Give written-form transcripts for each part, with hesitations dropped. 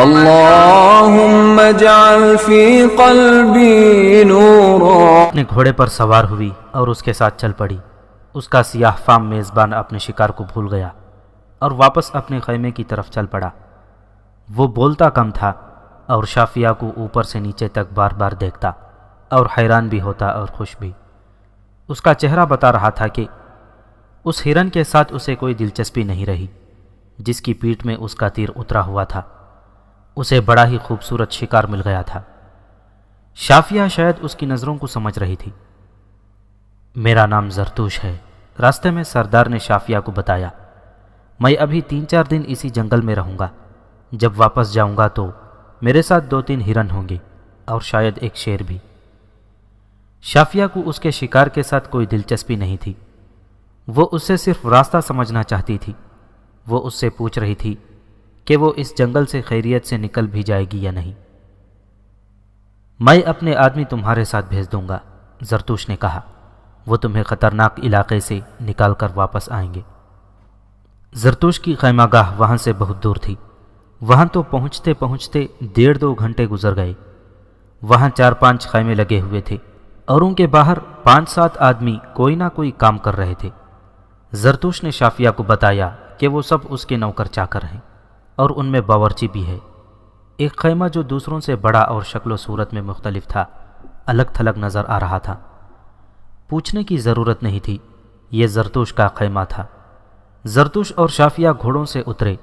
اللهم اجعل في قلبي نورا. اپنے گھوڑے پر سوار ہوئی اور اس کے ساتھ چل پڑی. اس کا سیاہ فام میزبان اپنے شکار کو بھول گیا اور واپس اپنے خیمے کی طرف چل پڑا. وہ بولتا کم تھا اور شافیہ کو اوپر سے نیچے تک بار بار دیکھتا اور حیران بھی ہوتا اور خوش بھی. اس کا چہرہ بتا رہا تھا کہ اس ہرن کے ساتھ اسے کوئی دلچسپی نہیں رہی جس کی پیٹھ میں اس کا تیر اترا ہوا تھا. اسے بڑا ہی خوبصورت شکار مل گیا تھا. شافیہ شاید اس کی نظروں کو سمجھ رہی تھی. میرا نام زرتوش ہے، راستے میں سردار نے شافیہ کو بتایا. میں ابھی 3-4 دن اسی جنگل میں رہوں گا. جب واپس جاؤں گا تو میرے ساتھ 2-3 ہرن ہوں گے اور شاید ایک شیر بھی. شافیہ کو اس کے شکار کے ساتھ کوئی دلچسپی نہیں تھی. وہ اس سے صرف راستہ سمجھنا چاہتی تھی. وہ اس سے پوچھ رہی تھی کہ وہ اس جنگل سے خیریت سے نکل بھی جائے گی یا نہیں. میں اپنے آدمی تمہارے ساتھ بھیج دوں گا، زرتوش نے کہا. وہ تمہیں خطرناک علاقے سے نکال کر واپس آئیں گے. زرتوش کی خیمہ گاہ وہاں سے بہت دور تھی. وہاں تو پہنچتے پہنچتے 1.5-2 گھنٹے گزر گئے. وہاں 4-5 خیمے لگے ہوئے تھے اور ان کے باہر 5-7 آدمی کوئی نہ کوئی کام کر رہے تھے. زرتوش نے شافیہ کو بتایا کہ وہ سب اس کے نوکر چاکر ہیں اور ان میں باورچی بھی ہے. ایک خیمہ جو دوسروں سے بڑا اور شکل و صورت میں مختلف تھا الگ تھلگ نظر آ رہا تھا. پوچھنے کی ضرورت نہیں تھی، یہ زرتوش کا خیمہ تھا. زرتوش اور شافیہ گھوڑوں سے اترے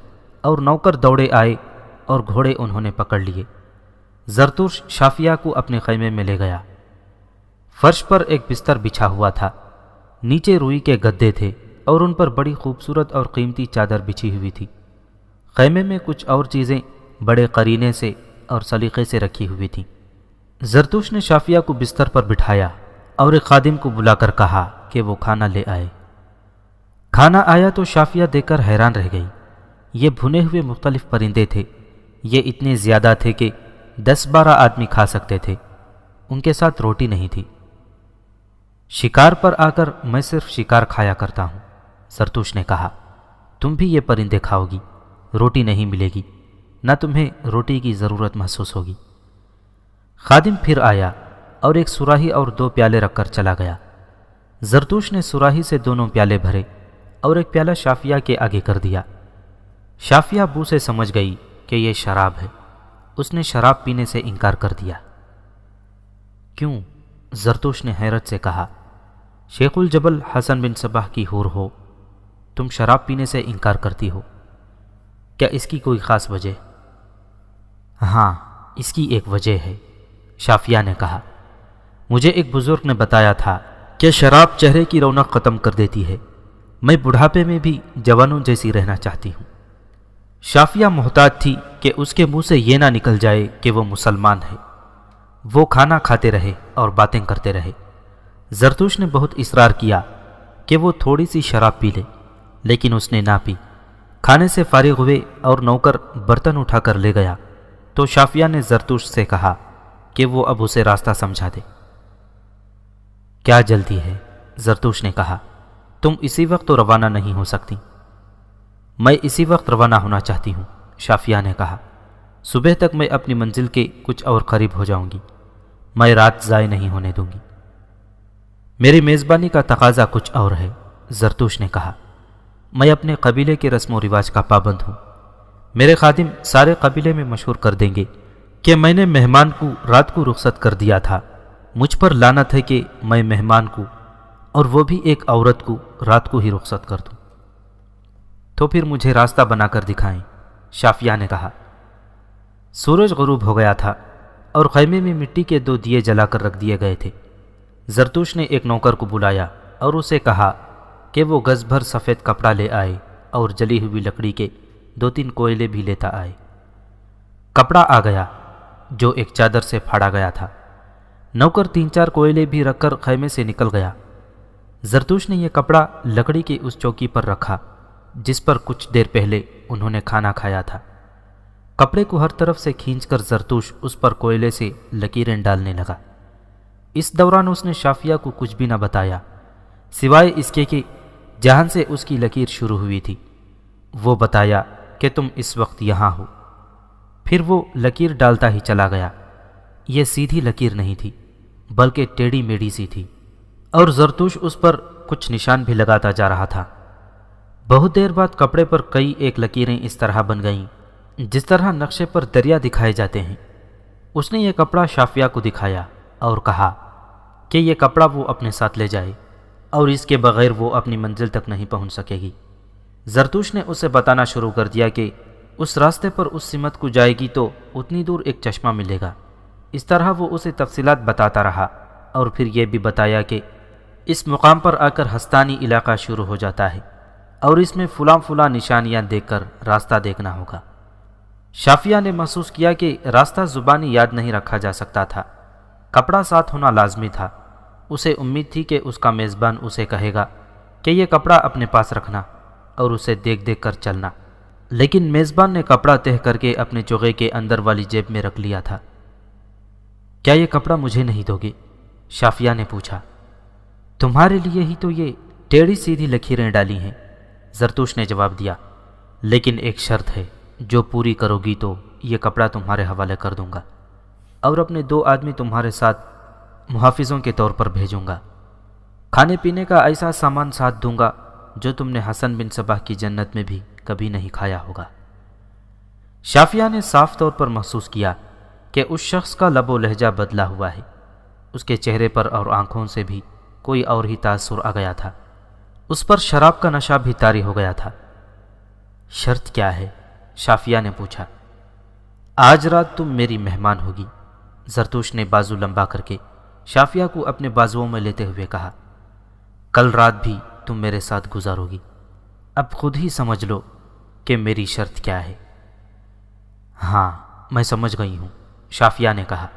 اور نوکر دوڑے آئے اور گھوڑے انہوں نے پکڑ لیے. زرتوش شافیہ کو اپنے خیمے میں لے گیا. فرش پر ایک بستر بچھا ہوا تھا. نیچے روئی کے گدے تھے اور ان پر بڑی خوبصورت اور قیمتی چادر بچھی ہوئی تھی. خیمے میں کچھ اور چیزیں بڑے قرینے سے اور سلیقے سے رکھی ہوئی تھیں. زرتوش نے شافیہ کو بستر پر بٹھایا اور ایک خادم کو بلا کر کہا کہ وہ کھانا لے آئے. کھانا آیا تو شافیہ دیکھ کر حیران رہ گئی. یہ بھنے ہوئے مختلف پرندے تھے. یہ اتنے زیادہ تھے کہ 10-12 آدمی کھا سکتے تھے. ان کے ساتھ روٹی نہیں تھی. شکار پر آ کر میں صرف شکار کھایا کرتا ہوں، زرتوش نے کہا. تم بھی یہ پرندے کھاؤ گی، روٹی نہیں ملے گی، نہ تمہیں روٹی کی ضرورت محسوس ہوگی. خادم پھر آیا اور ایک سراہی اور 2 پیالے رکھ کر چلا گیا. زرتوش نے سراہی سے دونوں پیالے بھرے اور ایک پیالہ شافیہ کے آگے کر دیا. شافیہ بو سے سمجھ گئی کہ یہ شراب ہے. اس نے شراب پینے سے انکار کر دیا. کیوں؟ زرتوش نے حیرت سے کہا. شیخ الجبل حسن بن صباح کی حور ہو، تم شراب پینے سے انکار کرتی ہو، کیا اس کی کوئی خاص وجہ؟ ہاں، اس کی ایک وجہ ہے، شافیہ نے کہا. مجھے ایک بزرگ نے بتایا تھا کہ شراب چہرے کی رونق ختم کر دیتی ہے. میں بڑھاپے میں بھی جوانوں جیسی رہنا چاہتی ہوں. شافیہ محتاط تھی کہ اس کے منہ سے یہ نہ نکل جائے کہ وہ مسلمان ہے. وہ کھانا کھاتے رہے اور باتیں کرتے رہے. زرتوش نے بہت اصرار کیا کہ وہ تھوڑی سی شراب پی لے، لیکن اس نے نہ پی. کھانے سے فارغ ہوئے اور نوکر برتن اٹھا کر لے گیا تو شافیہ نے زرتوش سے کہا کہ وہ اب اسے راستہ سمجھا دے. کیا جلدی ہے؟ زرتوش نے کہا. تم اسی وقت تو روانہ نہیں ہو سکتی. میں اسی وقت روانہ ہونا چاہتی ہوں، شافیہ نے کہا. صبح تک میں اپنی منزل کے کچھ اور قریب ہو جاؤں گی. میں رات ضائع نہیں ہونے دوں گی. میری میزبانی کا تقاضا کچھ اور ہے، زرتوش نے کہا. میں اپنے قبیلے کے رسم و رواج کا پابند ہوں. میرے خادم سارے قبیلے میں مشہور کر دیں گے کہ میں نے مہمان کو رات کو رخصت کر دیا تھا. مجھ پر لعنت ہے کہ میں مہمان کو، اور وہ بھی ایک عورت کو، رات کو ہی رخصت کر دوں. تو پھر مجھے راستہ بنا کر دکھائیں، شافیہ نے کہا. سورج غروب ہو گیا تھا اور خیمے میں مٹی کے 2 دیے جلا کر رکھ دیے گئے تھے. زرتوش نے ایک نوکر کو بلایا اور اسے کہا کہ وہ گز بھر سفید کپڑا لے آئے اور جلی ہوئی لکڑی کے 2-3 کوئلے بھی لیتا آئے. کپڑا آ گیا جو ایک چادر سے پھاڑا گیا تھا. نوکر 3-4 کوئلے بھی رکھ کر خیمے سے نکل گیا. زرتوش نے یہ کپڑا لکڑی کی اس چوکی پر رکھا جس پر کچھ دیر پہلے انہوں نے کھانا کھایا تھا. کپڑے کو ہر طرف سے کھینچ کر زرتوش اس پر کوئلے سے لکیریں ڈالنے لگا. اس دوران اس نے شافیہ کو کچھ بھی نہ بتایا سوائے اس کے کہ جہاں سے اس کی لکیر شروع ہوئی تھی. وہ بتایا کہ تم اس وقت یہاں ہو. پھر وہ لکیر ڈالتا ہی چلا گیا۔ یہ سیدھی لکیر نہیں تھی بلکہ ٹیڑھی میڑھی سی تھی، اور زرتوش اس پر کچھ نشان بھی لگاتا جا رہا تھا۔ بہت دیر بعد کپڑے پر کئی ایک لکیریں اس طرح بن گئیں جس طرح نقشے پر دریا دکھائے جاتے ہیں۔ اس نے یہ کپڑا شافیہ کو دکھایا اور کہا کہ یہ کپڑا وہ اپنے ساتھ لے جائے، اور اس کے بغیر وہ اپنی منزل تک نہیں پہنچ سکے گی۔ زرتوش نے اسے بتانا شروع کر دیا کہ اس راستے پر اس سمت کو جائے گی تو اتنی دور ایک چشمہ ملے گا۔ اس طرح وہ اسے تفصیلات بتاتا رہا، اور پھر یہ بھی بتایا کہ اس مقام پر آ کر ہستانی علاقہ شروع ہو جاتا ہے، اور اس میں فلاں فلاں نشانیاں دیکھ کر راستہ دیکھنا ہوگا۔ شافیہ نے محسوس کیا کہ راستہ زبانی یاد نہیں رکھا جا سکتا تھا، کپڑا ساتھ ہونا لازمی تھا۔ اسے امید تھی کہ اس کا میزبان اسے کہے گا کہ یہ کپڑا اپنے پاس رکھنا اور اسے دیکھ دیکھ کر چلنا، لیکن میزبان نے کپڑا تہہ کر کے اپنے چوغے کے اندر والی جیب میں رکھ لیا تھا۔ کیا یہ کپڑا مجھے نہیں دو گے؟ شافیہ نے پوچھا۔ تمہارے لیے ہی تو یہ ٹیڑھی سیدھی لکیریں ڈالی ہیں، زرتوش نے جواب دیا، لیکن ایک شرط ہے، جو پوری کرو گی تو یہ کپڑا تمہارے حوالے کر دوں گا، اور اپنے 2 آدمی تمہارے ساتھ محافظوں کے طور پر بھیجوں گا۔ کھانے پینے کا ایسا سامان ساتھ دوں گا جو تم نے حسن بن صباح کی جنت میں بھی کبھی نہیں کھایا ہوگا۔ شافیہ نے صاف طور پر محسوس کیا کہ اس شخص کا لب و لہجہ بدلا ہوا ہے۔ اس کے چہرے پر اور آنکھوں سے بھی کوئی اور ہی تاثر آ گیا تھا۔ اس پر شراب کا نشہ بھی طاری ہو گیا تھا۔ شرط کیا ہے؟ شافیہ نے پوچھا۔ آج رات تم میری مہمان ہوگی، زرتوش نے بازو لمبا کر کے شافیہ کو اپنے بازوؤں میں لیتے ہوئے کہا۔ کل رات بھی تم میرے ساتھ گزارو گی۔ اب خود ہی سمجھ لو کہ میری شرط کیا ہے۔ ہاں، میں سمجھ گئی ہوں، شافیہ نے کہا۔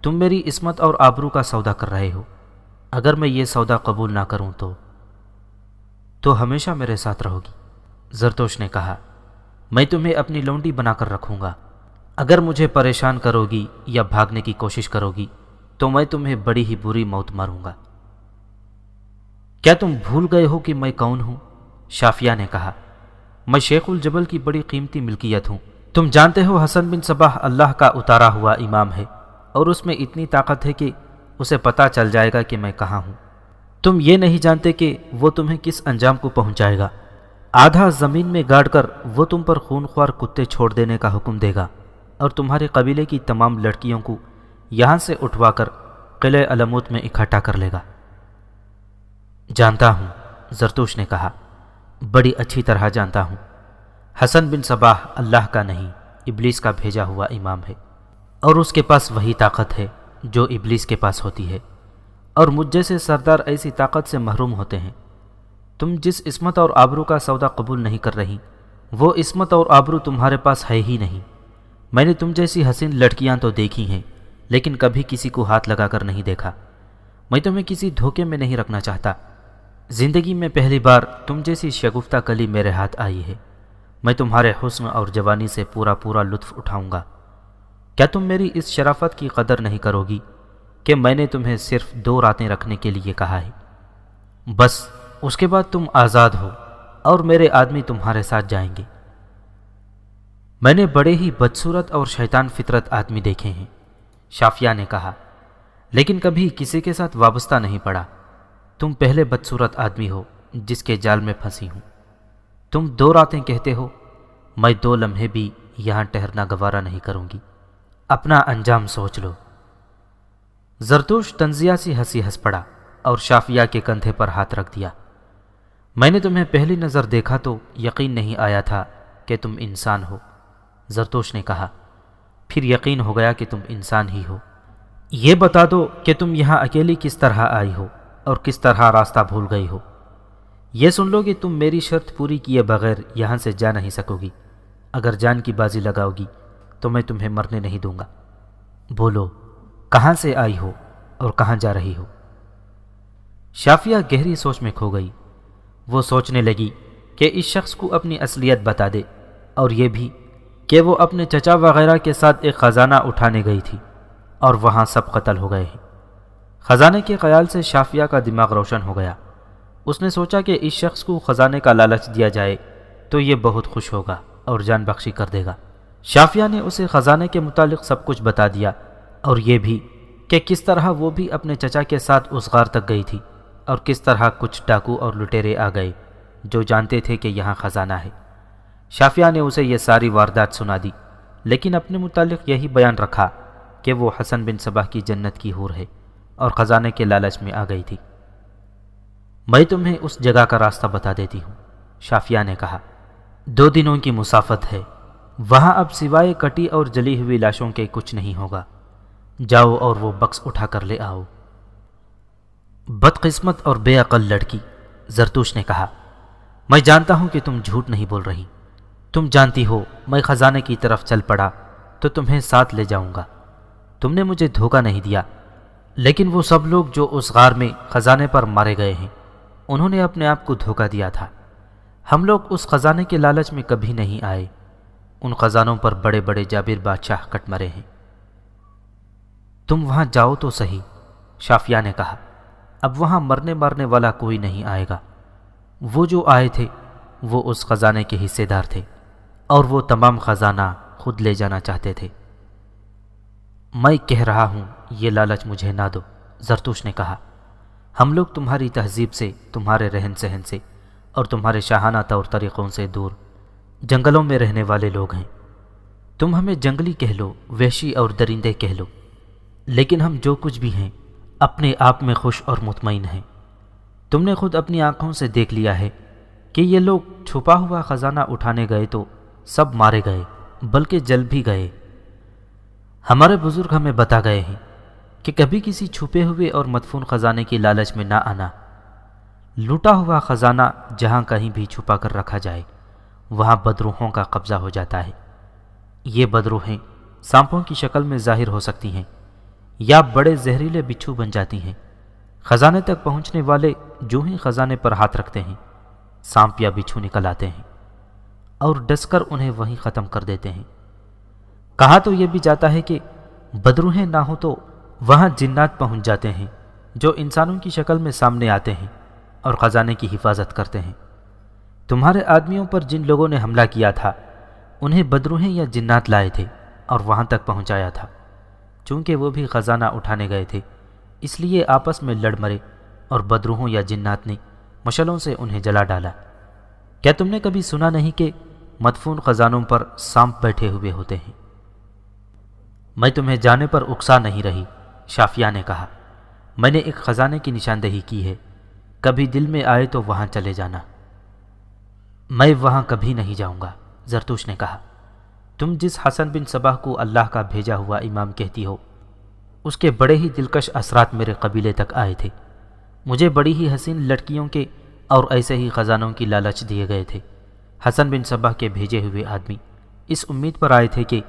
تم میری عصمت اور آبرو کا سودا کر رہے ہو۔ اگر میں یہ سودا قبول نہ کروں تو ہمیشہ میرے ساتھ رہو گی، زرتوش نے کہا۔ میں تمہیں اپنی لونڈی بنا کر رکھوں گا۔ اگر مجھے پریشان کرو گی یا بھاگنے کی کوشش کرو گی تو میں تمہیں بڑی ہی بری موت ماروں گا۔ کیا تم بھول گئے ہو کہ میں کون ہوں؟ شافیہ نے کہا۔ میں شیخ الجبل کی بڑی قیمتی ملکیت ہوں۔ تم جانتے ہو حسن بن صباح اللہ کا اتارا ہوا امام ہے، اور اس میں اتنی طاقت ہے کہ اسے پتہ چل جائے گا کہ میں کہاں ہوں۔ تم یہ نہیں جانتے کہ وہ تمہیں کس انجام کو پہنچائے گا۔ آدھا زمین میں گاڑ کر وہ تم پر خونخوار کتے چھوڑ دینے کا حکم دے گا، اور تمہارے قبیلے کی تمام لڑکیوں کو یہاں سے اٹھوا کر قلعہ علموت میں اکٹھا کر لے گا۔ جانتا ہوں، زرتوش نے کہا، بڑی اچھی طرح جانتا ہوں۔ حسن بن صباح اللہ کا نہیں، ابلیس کا بھیجا ہوا امام ہے، اور اس کے پاس وہی طاقت ہے جو ابلیس کے پاس ہوتی ہے، اور مجھ جیسے سردار ایسی طاقت سے محروم ہوتے ہیں۔ تم جس عصمت اور آبرو کا سودا قبول نہیں کر رہی، وہ عصمت اور آبرو تمہارے پاس ہے ہی نہیں۔ میں نے تم جیسی حسین لڑکیاں تو دیکھی ہیں، لیکن کبھی کسی کو ہاتھ لگا کر نہیں دیکھا۔ میں تمہیں کسی دھوکے میں نہیں رکھنا چاہتا۔ زندگی میں پہلی بار تم جیسی شگفتہ کلی میرے ہاتھ آئی ہے۔ میں تمہارے حسن اور جوانی سے پورا لطف اٹھاؤں گا۔ کیا تم میری اس شرافت کی قدر نہیں کرو گی کہ میں نے تمہیں صرف 2 راتیں رکھنے کے لیے کہا ہے؟ بس اس کے بعد تم آزاد ہو، اور میرے آدمی تمہارے ساتھ جائیں گے۔ میں نے بڑے ہی بدصورت اور شیطان فطرت آدمی دیکھے ہیں، شافیہ نے کہا، لیکن کبھی کسی کے ساتھ وابستہ نہیں پڑا۔ تم پہلے بدصورت آدمی ہو جس کے جال میں پھنسی ہوں۔ تم 2 راتیں کہتے ہو، میں 2 لمحے بھی یہاں ٹھہرنا گوارا نہیں کروں گی۔ اپنا انجام سوچ لو۔ زرتوش طنزیہ سی ہنس پڑا اور شافیہ کے کندھے پر ہاتھ رکھ دیا۔ میں نے تمہیں پہلی نظر دیکھا تو یقین نہیں آیا تھا کہ تم انسان ہو، زرتوش نے کہا۔ پھر یقین ہو گیا کہ تم انسان ہی ہو۔ یہ بتا دو کہ تم یہاں اکیلی کس طرح آئی ہو اور کس طرح راستہ بھول گئی ہو۔ یہ سن لو کہ تم میری شرط پوری کیے بغیر یہاں سے جا نہیں سکو گی۔ اگر جان کی بازی لگاؤ گی تو میں تمہیں مرنے نہیں دوں گا۔ بولو، کہاں سے آئی ہو اور کہاں جا رہی ہو؟ شافیہ گہری سوچ میں کھو گئی۔ وہ سوچنے لگی کہ اس شخص کو اپنی اصلیت بتا دے، اور یہ بھی کہ وہ اپنے چچا وغیرہ کے ساتھ ایک خزانہ اٹھانے گئی تھی اور وہاں سب قتل ہو گئے ہیں۔ خزانے کے خیال سے شافیہ کا دماغ روشن ہو گیا۔ اس نے سوچا کہ اس شخص کو خزانے کا لالچ دیا جائے تو یہ بہت خوش ہوگا اور جان بخشی کر دے گا۔ شافیہ نے اسے خزانے کے متعلق سب کچھ بتا دیا، اور یہ بھی کہ کس طرح وہ بھی اپنے چچا کے ساتھ اس غار تک گئی تھی، اور کس طرح کچھ ڈاکو اور لٹیرے آ گئے جو جانتے تھے کہ یہاں خزانہ ہے۔ شافیہ نے اسے یہ ساری واردات سنا دی، لیکن اپنے متعلق یہی بیان رکھا کہ وہ حسن بن صباح کی جنت کی حور ہے اور خزانے کے لالچ میں آ گئی تھی۔ میں تمہیں اس جگہ کا راستہ بتا دیتی ہوں، شافیہ نے کہا۔ 2 دنوں کی مسافت ہے، وہاں اب سوائے کٹی اور جلی ہوئی لاشوں کے کچھ نہیں ہوگا، جاؤ اور وہ بکس اٹھا کر لے آؤ۔ بدقسمت اور بے عقل لڑکی، زرتوش نے کہا، میں جانتا ہوں کہ تم جھوٹ نہیں بول رہی، تم جانتی ہو میں خزانے کی طرف چل پڑا تو تمہیں ساتھ لے جاؤں گا، تم نے مجھے دھوکہ نہیں دیا، لیکن وہ سب لوگ جو اس غار میں خزانے پر مارے گئے ہیں انہوں نے اپنے آپ کو دھوکہ دیا تھا۔ ہم لوگ اس خزانے کے لالچ میں کبھی نہیں آئے، ان خزانوں پر بڑے بڑے جابر بادشاہ کٹ مرے ہیں۔ تم وہاں جاؤ تو صحیح، شافیہ نے کہا، اب وہاں مرنے مارنے والا کوئی نہیں آئے گا، وہ جو آئے تھے وہ اس خزانے کے حصے دار تھے اور وہ تمام خزانہ خود لے جانا چاہتے تھے۔ میں کہہ رہا ہوں یہ لالچ مجھے نہ دو، زرتوش نے کہا، ہم لوگ تمہاری تہذیب سے، تمہارے رہن سہن سے اور تمہارے شاہانہ طور طریقوں سے دور جنگلوں میں رہنے والے لوگ ہیں۔ تم ہمیں جنگلی کہہ لو، وحشی اور درندے کہہ لو، لیکن ہم جو کچھ بھی ہیں اپنے آپ میں خوش اور مطمئن ہیں۔ تم نے خود اپنی آنکھوں سے دیکھ لیا ہے کہ یہ لوگ چھپا ہوا خزانہ اٹھانے گئے تو سب مارے گئے، بلکہ جل بھی گئے۔ ہمارے بزرگ ہمیں بتا گئے ہیں کہ کبھی کسی چھپے ہوئے اور مدفون خزانے کی لالچ میں نہ آنا۔ لوٹا ہوا خزانہ جہاں کہیں بھی چھپا کر رکھا جائے وہاں بدروحوں کا قبضہ ہو جاتا ہے۔ یہ بدروحیں سانپوں کی شکل میں ظاہر ہو سکتی ہیں یا بڑے زہریلے بچھو بن جاتی ہیں۔ خزانے تک پہنچنے والے جو ہی خزانے پر ہاتھ رکھتے ہیں سانپ یا بچھو نکل آتے ہیں اور ڈس کر انہیں وہیں ختم کر دیتے ہیں۔ کہا تو یہ بھی جاتا ہے کہ بدروحیں نہ ہوں تو وہاں جنات پہنچ جاتے ہیں جو انسانوں کی شکل میں سامنے آتے ہیں اور خزانے کی حفاظت کرتے ہیں۔ تمہارے آدمیوں پر جن لوگوں نے حملہ کیا تھا انہیں بدروحیں یا جنات لائے تھے اور وہاں تک پہنچایا تھا۔ چونکہ وہ بھی خزانہ اٹھانے گئے تھے اس لیے آپس میں لڑ مرے اور بدروحوں یا جنات نے مشلوں سے انہیں جلا ڈالا۔ کیا تم نے کبھی سنا نہیں کہ مدفون خزانوں پر سانپ بیٹھے ہوئے ہوتے ہیں؟ میں تمہیں جانے پر اکسا نہیں رہی، شافیہ نے کہا، میں نے ایک خزانے کی نشاندہی کی ہے، کبھی دل میں آئے تو وہاں چلے جانا۔ میں وہاں کبھی نہیں جاؤں گا، زرتوش نے کہا۔ تم جس حسن بن صباح کو اللہ کا بھیجا ہوا امام کہتی ہو اس کے بڑے ہی دلکش اثرات میرے قبیلے تک آئے تھے۔ مجھے بڑی ہی حسین لڑکیوں کے اور ایسے ہی خزانوں کی لالچ دیے گئے تھے۔ حسن بن صباح کے بھیجے ہوئے آدمی اس امید پر آئے تھے کہ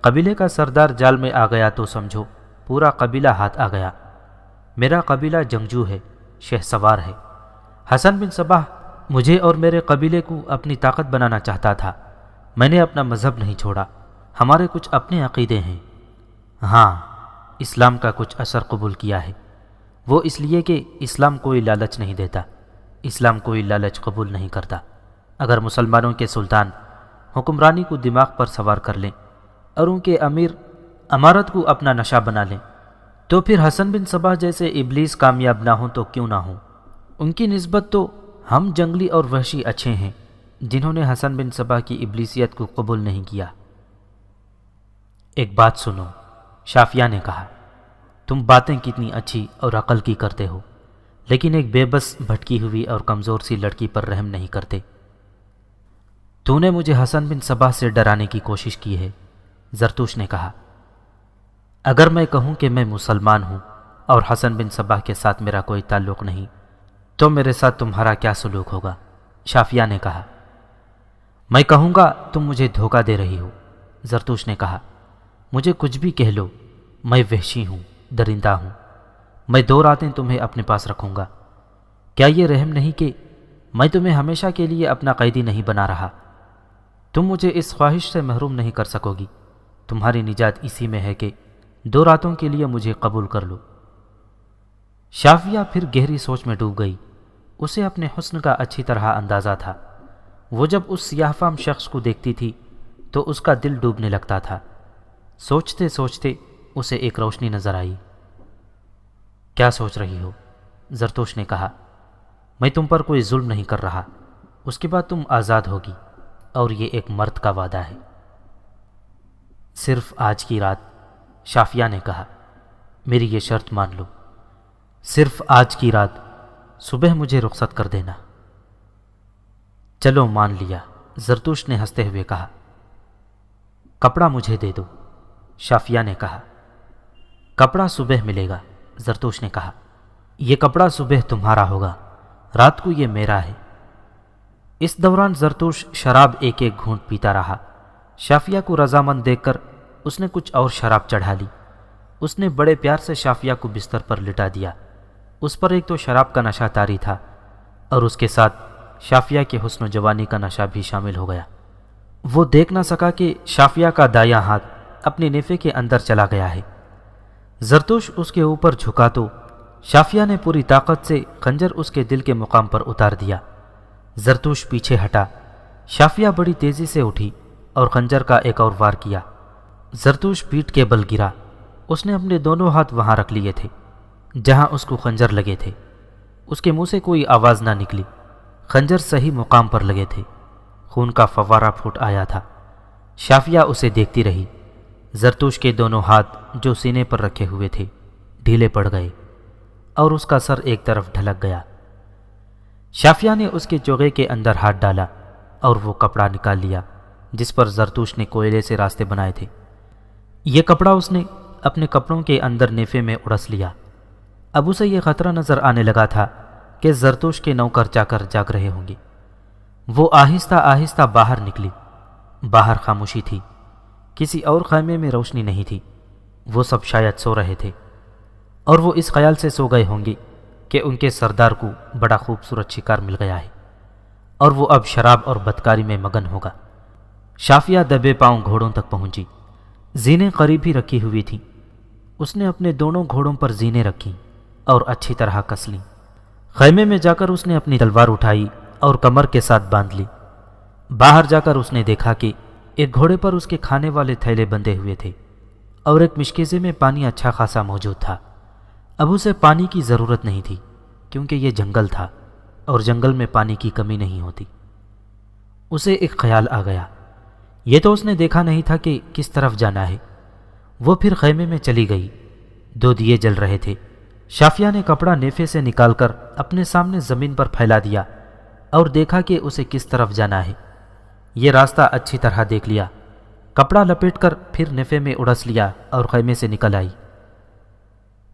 قبیلے کا سردار جال میں آ گیا تو سمجھو پورا قبیلہ ہاتھ آ گیا۔ میرا قبیلہ جنگجو ہے، شہ سوار ہے۔ حسن بن صباح مجھے اور میرے قبیلے کو اپنی طاقت بنانا چاہتا تھا۔ میں نے اپنا مذہب نہیں چھوڑا، ہمارے کچھ اپنے عقیدے ہیں۔ ہاں، اسلام کا کچھ اثر قبول کیا ہے، وہ اس لیے کہ اسلام کوئی لالچ نہیں دیتا، اسلام کوئی لالچ قبول نہیں کرتا۔ اگر مسلمانوں کے سلطان حکمرانی کو دماغ پر سوار کر لیں اور ان کے امیر امارت کو اپنا نشہ بنا لیں تو پھر حسن بن صباح جیسے ابلیس کامیاب نہ ہوں تو کیوں نہ ہوں؟ ان کی نسبت تو ہم جنگلی اور وحشی اچھے ہیں جنہوں نے حسن بن صباح کی ابلیسیت کو قبول نہیں کیا۔ ایک بات سنو، شافیہ نے کہا، تم باتیں کتنی اچھی اور عقل کی کرتے ہو لیکن ایک بے بس بھٹکی ہوئی اور کمزور سی لڑکی پر رحم نہیں کرتے۔ تو نے مجھے حسن بن صباح سے ڈرانے کی کوشش کی ہے، زرتوش نے کہا۔ اگر میں کہوں کہ میں مسلمان ہوں اور حسن بن صباح کے ساتھ میرا کوئی تعلق نہیں تو میرے ساتھ تمہارا کیا سلوک ہوگا؟ شافیہ نے کہا۔ میں کہوں گا تم مجھے دھوکہ دے رہی ہو، زرتوش نے کہا۔ مجھے کچھ بھی کہہ لو، میں وحشی ہوں، درندہ ہوں، میں 2 راتیں تمہیں اپنے پاس رکھوں گا۔ کیا یہ رحم نہیں کہ میں تمہیں ہمیشہ کے لیے اپنا قیدی نہیں بنا رہا؟ تم مجھے اس خواہش سے محروم نہیں کر سکو گی، تمہاری نجات اسی میں ہے کہ 2 راتوں کے لیے مجھے قبول کر لو۔ شافیہ پھر گہری سوچ میں ڈوب گئی۔ اسے اپنے حسن کا اچھی طرح اندازہ تھا۔ وہ جب اس سیاہ فام شخص کو دیکھتی تھی تو اس کا دل ڈوبنے لگتا تھا۔ سوچتے سوچتے اسے ایک روشنی نظر آئی۔ کیا سوچ رہی ہو؟ زرتوش نے کہا۔ میں تم پر کوئی ظلم نہیں کر رہا، اس کے بعد تم آزاد ہوگی، اور یہ ایک مرد کا وعدہ ہے۔ صرف آج کی رات، شافیہ نے کہا، میری یہ شرط مان لو، صرف آج کی رات، صبح مجھے رخصت کر دینا۔ چلو مان لیا، زرتوش نے ہنستے ہوئے کہا۔ کپڑا مجھے دے دو، شافیہ نے کہا۔ کپڑا صبح ملے گا، زرتوش نے کہا۔ یہ کپڑا صبح تمہارا ہوگا، رات کو یہ میرا ہے۔ اس دوران زرتوش شراب ایک ایک گھونٹ پیتا رہا۔ شافیہ کو رضامند دیکھ کر اس نے کچھ اور شراب چڑھا لی۔ اس نے بڑے پیار سے شافیہ کو بستر پر لٹا دیا۔ اس پر ایک تو شراب کا نشہ طاری تھا، اور اس کے ساتھ شافیہ کے حسن و جوانی کا نشہ بھی شامل ہو گیا۔ وہ دیکھ نہ سکا کہ شافیہ کا دایاں ہاتھ اپنے نیفے کے اندر چلا گیا ہے۔ زرتوش اس کے اوپر جھکا تو شافیہ نے پوری طاقت سے خنجر اس کے دل کے مقام پر اتار دیا۔ زرتوش پیچھے ہٹا۔ شافیہ بڑی تیزی سے اٹھی اور خنجر کا ایک اور وار کیا۔ زرتوش پیٹھ کے بل گرا۔ اس نے اپنے دونوں ہاتھ وہاں رکھ لیے تھے جہاں اس کو خنجر لگے تھے۔ اس کے منہ سے کوئی آواز نہ نکلی۔ خنجر صحیح مقام پر لگے تھے۔ خون کا فوارہ پھوٹ آیا تھا۔ شافیہ اسے دیکھتی رہی۔ زرتوش کے دونوں ہاتھ جو سینے پر رکھے ہوئے تھے ڈھیلے پڑ گئے اور اس کا سر ایک طرف ڈھلک گیا۔ شافیہ نے اس کے چوغے کے اندر ہاتھ ڈالا اور وہ کپڑا نکال لیا جس پر زرتوش نے کوئلے سے راستے بنائے تھے۔ یہ کپڑا اس نے اپنے کپڑوں کے اندر نیفے میں اڑس لیا۔ اب اسے یہ خطرہ نظر آنے لگا تھا کہ زرتوش کے نوکر چاکر جاگ رہے ہوں گے۔ وہ آہستہ آہستہ باہر نکلی۔ باہر خاموشی تھی۔ کسی اور خیمے میں روشنی نہیں تھی۔ وہ سب شاید سو رہے تھے، اور وہ اس خیال سے سو گئے ہوں گے کہ ان کے سردار کو بڑا خوبصورت شکار مل گیا ہے اور وہ اب شراب اور بدکاری میں مگن ہوگا۔ شافیہ دبے پاؤں گھوڑوں تک پہنچی۔ زینیں قریب ہی رکھی ہوئی تھیں۔ اس نے اپنے دونوں گھوڑوں پر زینیں رکھیں اور اچھی طرح کس لیں۔ خیمے میں جا کر اس نے اپنی تلوار اٹھائی اور کمر کے ساتھ باندھ لی۔ باہر جا کر اس نے دیکھا کہ ایک گھوڑے پر اس کے کھانے والے تھیلے بندھے ہوئے تھے اور ایک مشکیزے میں پانی اچھا خاصا موجود تھا۔ اب اسے پانی کی ضرورت نہیں تھی کیونکہ یہ جنگل تھا اور جنگل میں پانی کی کمی نہیں ہوتی۔ اسے ایک خیال آ گیا۔ یہ تو اس نے دیکھا نہیں تھا کہ کس طرف جانا ہے۔ وہ پھر خیمے میں چلی گئی۔ 2 دیے جل رہے تھے۔ شافیہ نے کپڑا نیفے سے نکال کر اپنے سامنے زمین پر پھیلا دیا اور دیکھا کہ اسے کس طرف جانا ہے۔ یہ راستہ اچھی طرح دیکھ لیا۔ کپڑا لپیٹ کر پھر نیفے میں اڑس لیا اور خیمے سے نکل آئی۔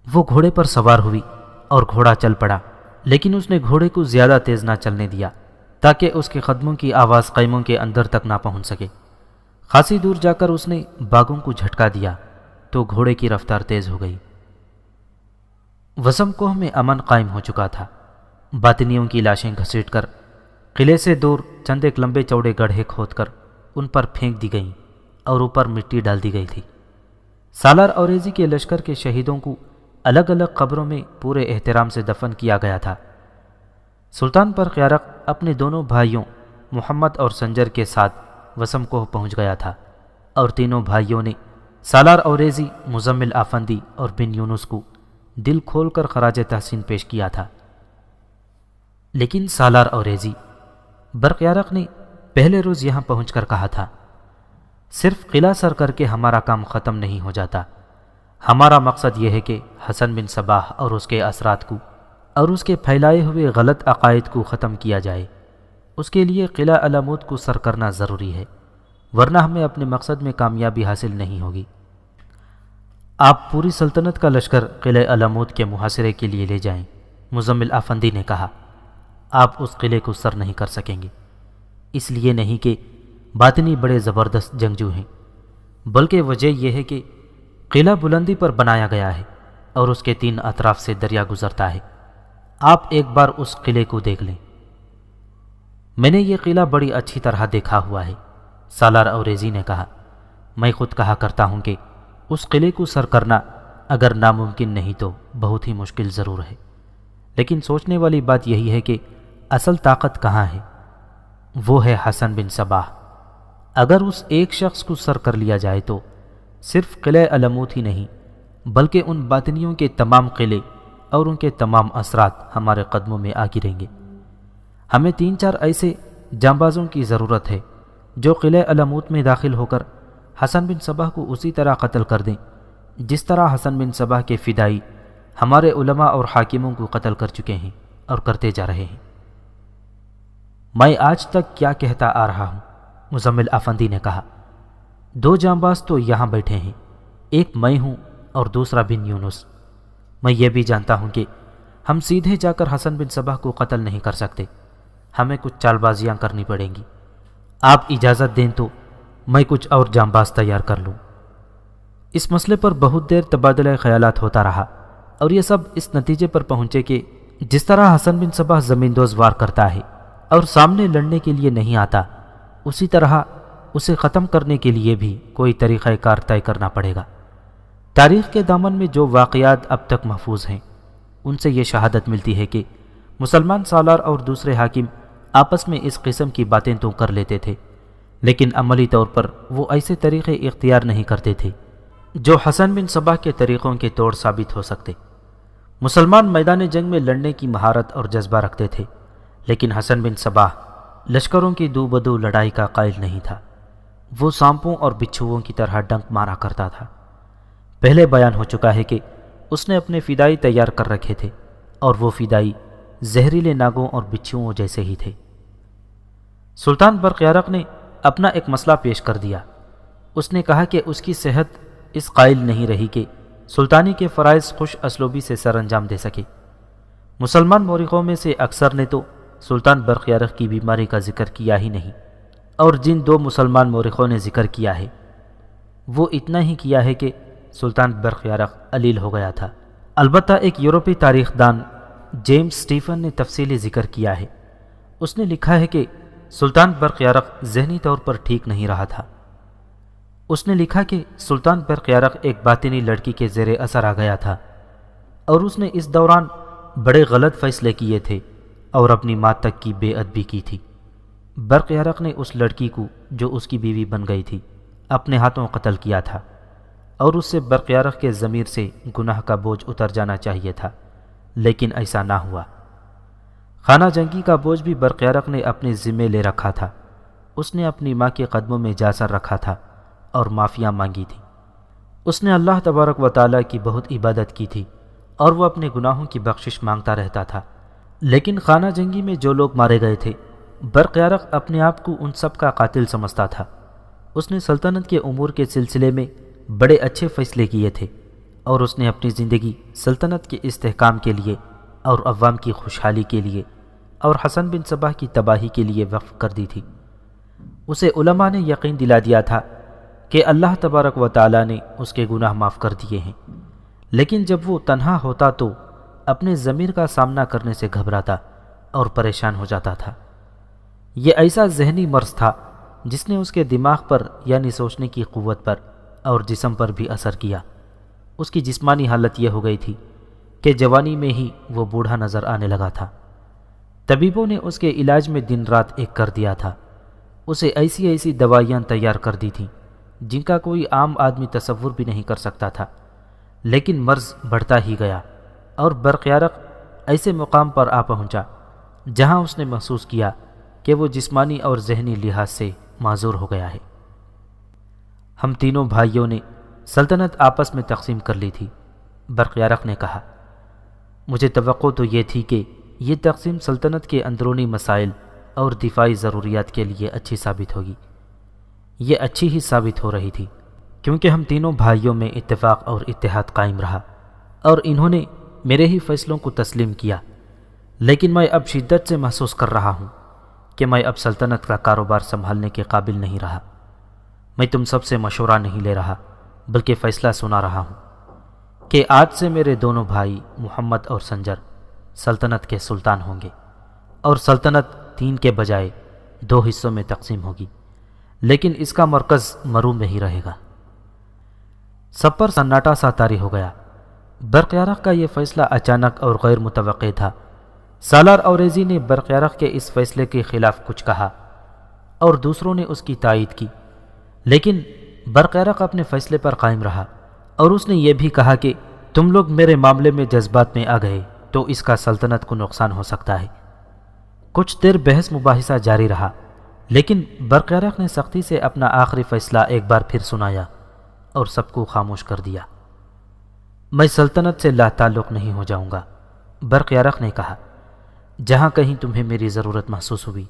وہ گھوڑے پر سوار ہوئی اور گھوڑا چل پڑا، لیکن اس نے گھوڑے کو زیادہ تیز نہ چلنے دیا تاکہ اس کے قدموں کی آواز خیموں کے اندر تک نہ پہنچ سکے۔ خاصی دور جا کر اس نے باغوں کو جھٹکا دیا تو گھوڑے کی رفتار تیز ہو گئی۔ وسم کوہ میں امن قائم ہو چکا تھا۔ باطنیوں کی لاشیں گھسیٹ کر قلعے سے دور چند ایک لمبے چوڑے گڑھے کھود کر ان پر پھینک دی گئیں اور اوپر مٹی ڈال دی گئی تھی۔ سالار اوریزی کے لشکر کے شہیدوں کو الگ الگ قبروں میں پورے احترام سے دفن کیا گیا تھا۔ سلطان برقیارق اپنے دونوں بھائیوں محمد اور سنجر کے ساتھ وسم کوہ پہنچ گیا تھا، اور تینوں بھائیوں نے سالار اوریزی، مزمل آفندی اور بن یونس کو دل کھول کر خراج تحسین پیش کیا تھا۔ لیکن سالار اوریزی، برقیارق نے پہلے روز یہاں پہنچ کر کہا تھا، صرف قلعہ سر کر کے ہمارا کام ختم نہیں ہو جاتا۔ ہمارا مقصد یہ ہے کہ حسن بن صباح اور اس کے اثرات کو اور اس کے پھیلائے ہوئے غلط عقائد کو ختم کیا جائے۔ اس کے لیے قلعہ علمود کو سر کرنا ضروری ہے، ورنہ ہمیں اپنے مقصد میں کامیابی حاصل نہیں ہوگی۔ آپ پوری سلطنت کا لشکر قلعہ علمود کے محاصرے کے لیے لے جائیں، مزمل آفندی نے کہا۔ آپ اس قلعے کو سر نہیں کر سکیں گے، اس لیے نہیں کہ باطنی بڑے زبردست جنگجو ہیں، بلکہ وجہ یہ ہے کہ قلعہ بلندی پر بنایا گیا ہے اور اس کے 3 اطراف سے دریا گزرتا ہے۔ آپ ایک بار اس قلعے کو دیکھ لیں۔ میں نے یہ قلعہ بڑی اچھی طرح دیکھا ہوا ہے، سالار اوریزی نے کہا۔ میں خود کہا کرتا ہوں کہ اس قلعے کو سر کرنا اگر ناممکن نہیں تو بہت ہی مشکل ضرور ہے، لیکن سوچنے والی بات یہی ہے کہ اصل طاقت کہاں ہے؟ وہ ہے حسن بن صباح۔ اگر اس ایک شخص کو سر کر لیا جائے تو صرف قلعہ علموت ہی نہیں بلکہ ان باطنیوں کے تمام قلعے اور ان کے تمام اثرات ہمارے قدموں میں آ گریں گے۔ ہمیں 3-4 ایسے جانبازوں کی ضرورت ہے جو قلعہ علموت میں داخل ہو کر حسن بن صباح کو اسی طرح قتل کر دیں جس طرح حسن بن صباح کے فدائی ہمارے علماء اور حاکموں کو قتل کر چکے ہیں اور کرتے جا رہے ہیں۔ میں آج تک کیا کہتا آ رہا ہوں، مزمل افندی نے کہا۔ 2 جانباز تو یہاں بیٹھے ہیں، ایک میں ہوں اور دوسرا بن یونس۔ میں یہ بھی جانتا ہوں کہ ہم سیدھے جا کر حسن بن صباح کو قتل نہیں کر سکتے، ہمیں کچھ چال بازیاں کرنی پڑیں گی۔ آپ اجازت دیں تو میں کچھ اور جانباز تیار کر لوں۔ اس مسئلے پر بہت دیر تبادلہ خیالات ہوتا رہا اور یہ سب اس نتیجے پر پہنچے کہ جس طرح حسن بن صباح زمین دوز وار کرتا ہے اور سامنے لڑنے کے لیے نہیں آتا، اسی طرح اسے ختم کرنے کے لیے بھی کوئی طریقہ کار طے کرنا پڑے گا۔ تاریخ کے دامن میں جو واقعات اب تک محفوظ ہیں ان سے یہ شہادت ملتی ہے کہ مسلمان سالار اور دوسرے حاکم آپس میں اس قسم کی باتیں تو کر لیتے تھے، لیکن عملی طور پر وہ ایسے طریقے اختیار نہیں کرتے تھے جو حسن بن صباح کے طریقوں کے توڑ ثابت ہو سکتے۔ مسلمان میدان جنگ میں لڑنے کی مہارت اور جذبہ رکھتے تھے، لیکن حسن بن صباح لشکروں کی دو بدو لڑائی کا قائل نہیں تھا۔ وہ سانپوں اور بچھوؤں کی طرح ڈنک مارا کرتا تھا۔ پہلے بیان ہو چکا ہے کہ اس نے اپنے فدائی تیار کر رکھے تھے اور وہ فدائی زہریلے ناگوں اور بچھوؤں جیسے ہی تھے۔ سلطان برقیارق نے اپنا ایک مسئلہ پیش کر دیا۔ اس نے کہا کہ اس کی صحت اس قائل نہیں رہی کہ سلطانی کے فرائض خوش اسلوبی سے سر انجام دے سکے۔ مسلمان مورخوں میں سے اکثر نے تو سلطان برقیارق کی بیماری کا ذکر کیا ہی نہیں، اور جن 2 مسلمان مورخوں نے ذکر کیا ہے وہ اتنا ہی کیا ہے کہ سلطان برقیارق علیل ہو گیا تھا۔ البتہ ایک یورپی تاریخ دان جیمز سٹیفن نے تفصیلی ذکر کیا ہے۔ اس نے لکھا ہے کہ سلطان برقیارق ذہنی طور پر ٹھیک نہیں رہا تھا۔ اس نے لکھا کہ سلطان برقیارق ایک باطنی لڑکی کے زیر اثر آ گیا تھا اور اس نے اس دوران بڑے غلط فیصلے کیے تھے اور اپنی ماں تک کی بے ادبی کی تھی۔ برقیارق نے اس لڑکی کو جو اس کی بیوی بن گئی تھی اپنے ہاتھوں قتل کیا تھا، اور اس سے برقیارق کے ضمیر سے گناہ کا بوجھ اتر جانا چاہیے تھا، لیکن ایسا نہ ہوا۔ خانہ جنگی کا بوجھ بھی برقیارق نے اپنے ذمے لے رکھا تھا۔ اس نے اپنی ماں کے قدموں میں جا سر رکھا تھا اور معافیاں مانگی تھی۔ اس نے اللہ تبارک و تعالیٰ کی بہت عبادت کی تھی اور وہ اپنے گناہوں کی بخشش مانگتا رہتا تھا۔ لیکن خانہ جنگی میں جو لوگ مارے گئے تھے، برقیارق اپنے آپ کو ان سب کا قاتل سمجھتا تھا۔ اس نے سلطنت کے امور کے سلسلے میں بڑے اچھے فیصلے کیے تھے اور اس نے اپنی زندگی سلطنت کے استحکام کے لیے اور عوام کی خوشحالی کے لیے اور حسن بن صباح کی تباہی کے لیے وقف کر دی تھی۔ اسے علماء نے یقین دلا دیا تھا کہ اللہ تبارک و تعالیٰ نے اس کے گناہ معاف کر دیے ہیں، لیکن جب وہ تنہا ہوتا تو اپنے ضمیر کا سامنا کرنے سے گھبراتا اور پریشان ہو جاتا تھا۔ یہ ایسا ذہنی مرض تھا جس نے اس کے دماغ پر یعنی سوچنے کی قوت پر اور جسم پر بھی اثر کیا۔ اس کی جسمانی حالت یہ ہو گئی تھی کہ جوانی میں ہی وہ بوڑھا نظر آنے لگا تھا۔ طبیبوں نے اس کے علاج میں دن رات ایک کر دیا تھا۔ اسے ایسی ایسی دوائیاں تیار کر دی تھیں جن کا کوئی عام آدمی تصور بھی نہیں کر سکتا تھا، لیکن مرض بڑھتا ہی گیا اور برقیارق ایسے مقام پر آ پہنچا جہاں اس نے محسوس کیا کہ وہ جسمانی اور ذہنی لحاظ سے معذور ہو گیا ہے۔ ہم تینوں بھائیوں نے سلطنت آپس میں تقسیم کر لی تھی، برقیارق نے کہا۔ مجھے توقع تو یہ تھی کہ یہ تقسیم سلطنت کے اندرونی مسائل اور دفاعی ضروریات کے لیے اچھی ثابت ہوگی۔ یہ اچھی ہی ثابت ہو رہی تھی کیونکہ ہم تینوں بھائیوں میں اتفاق اور اتحاد قائم رہا اور انہوں نے میرے ہی فیصلوں کو تسلیم کیا۔ لیکن میں اب شدت سے محسوس کر رہا ہوں کہ میں اب سلطنت کا کاروبار سنبھالنے کے قابل نہیں رہا۔ میں تم سب سے مشورہ نہیں لے رہا بلکہ فیصلہ سنا رہا ہوں کہ آج سے میرے دونوں بھائی محمد اور سنجر سلطنت کے سلطان ہوں گے اور سلطنت 3 کے بجائے 2 حصوں میں تقسیم ہوگی، لیکن اس کا مرکز مرو میں ہی رہے گا۔ سب پر سناٹا سا طاری ہو گیا۔ برقیارق کا یہ فیصلہ اچانک اور غیر متوقع تھا۔ سالار اوریزی نے برقیارق کے اس فیصلے کے خلاف کچھ کہا اور دوسروں نے اس کی تائید کی لیکن برقیرق اپنے فیصلے پر قائم رہا اور اس نے یہ بھی کہا کہ تم لوگ میرے معاملے میں جذبات میں آ گئے تو اس کا سلطنت کو نقصان ہو سکتا ہے۔ کچھ دیر بحث مباحثہ جاری رہا، لیکن برقیرق نے سختی سے اپنا آخری فیصلہ ایک بار پھر سنایا اور سب کو خاموش کر دیا۔ میں سلطنت سے لا تعلق نہیں ہو جاؤں گا، برقیرق نے کہا۔ جہاں کہیں تمہیں میری ضرورت محسوس ہوئی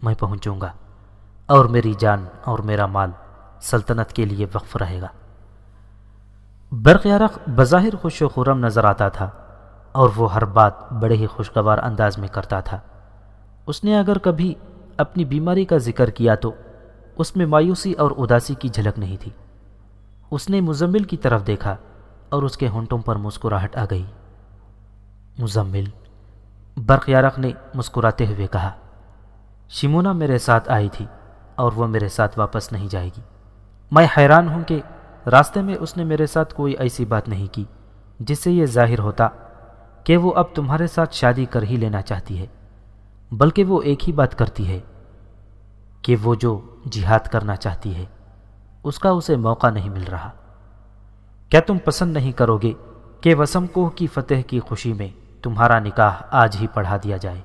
میں پہنچوں گا، اور میری جان اور میرا مال سلطنت کے لیے وقف رہے گا۔ برقیرق بظاہر خوش و خرم نظر آتا تھا اور وہ ہر بات بڑے ہی خوشگوار انداز میں کرتا تھا۔ اس نے اگر کبھی اپنی بیماری کا ذکر کیا تو اس میں مایوسی اور اداسی کی جھلک نہیں تھی۔ اس نے مزمل کی طرف دیکھا اور اس کے ہونٹوں پر مسکراہٹ آ گئی۔ مزمل، برقیرق نے مسکراتے ہوئے کہا، شمونا میرے ساتھ آئی تھی اور وہ میرے ساتھ واپس نہیں جائے گی۔ میں حیران ہوں کہ راستے میں اس نے میرے ساتھ کوئی ایسی بات نہیں کی جس سے یہ ظاہر ہوتا کہ وہ اب تمہارے ساتھ شادی کر ہی لینا چاہتی ہے، بلکہ وہ ایک ہی بات کرتی ہے کہ وہ جو جہاد کرنا چاہتی ہے اس کا اسے موقع نہیں مل رہا۔ کیا تم پسند نہیں کرو گے کہ وسم کوہ کی فتح کی خوشی میں تمہارا نکاح آج ہی پڑھا دیا جائے؟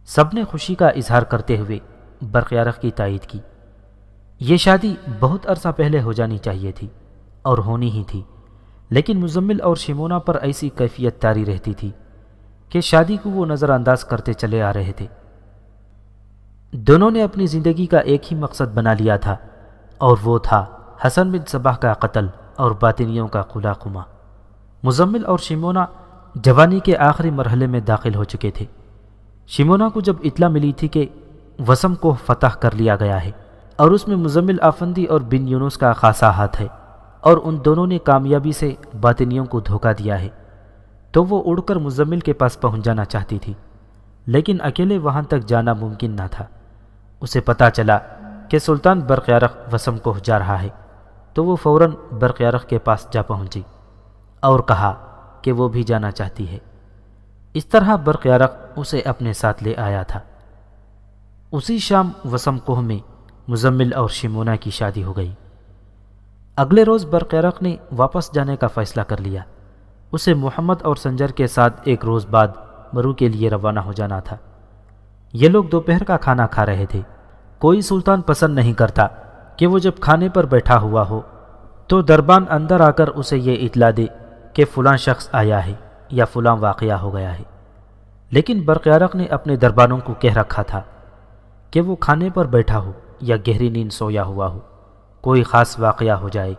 سب نے خوشی کا اظہار کرتے ہوئے برقیرق کی تائید کی۔ یہ شادی بہت عرصہ پہلے ہو جانی چاہیے تھی اور ہونی ہی تھی، لیکن مزمل اور شمونا پر ایسی کیفیت طاری رہتی تھی کہ شادی کو وہ نظر انداز کرتے چلے آ رہے تھے۔ دونوں نے اپنی زندگی کا ایک ہی مقصد بنا لیا تھا، اور وہ تھا حسن بن صباح کا قتل اور باطنیوں کا قلع قمع۔ مزمل اور شمونا جوانی کے آخری مرحلے میں داخل ہو چکے تھے۔ شمونا کو جب اطلاع ملی تھی کہ وسم کو فتح کر لیا گیا ہے اور اس میں مزمل آفندی اور بن یونس کا خاصا ہاتھ ہے اور ان دونوں نے کامیابی سے باطنیوں کو دھوکہ دیا ہے، تو وہ اڑ کر مزمل کے پاس پہنچ جانا چاہتی تھی، لیکن اکیلے وہاں تک جانا ممکن نہ تھا۔ اسے پتہ چلا کہ سلطان برقیرق وسم کوہ جا رہا ہے تو وہ فوراً برقیرق کے پاس جا پہنچی اور کہا کہ وہ بھی جانا چاہتی ہے۔ اس طرح برقیرق اسے اپنے ساتھ لے آیا تھا۔ اسی شام وسم کوہ میں مزمل اور شمونا کی شادی ہو گئی۔ اگلے روز برقیرق نے واپس جانے کا فیصلہ کر لیا۔ اسے محمد اور سنجر کے ساتھ ایک روز بعد مرو کے لیے روانہ ہو جانا تھا۔ یہ لوگ دوپہر کا کھانا کھا رہے تھے۔ کوئی سلطان پسند نہیں کرتا کہ وہ جب کھانے پر بیٹھا ہوا ہو تو دربان اندر آ کر اسے یہ اطلاع دے کہ فلاں شخص آیا ہے یا فلاں واقعہ ہو گیا ہے، لیکن برقیرق نے اپنے دربانوں کو کہہ رکھا تھا کہ وہ کھانے پر بیٹھا ہو یا گہری نیند سویا ہوا ہو، کوئی خاص واقعہ ہو جائے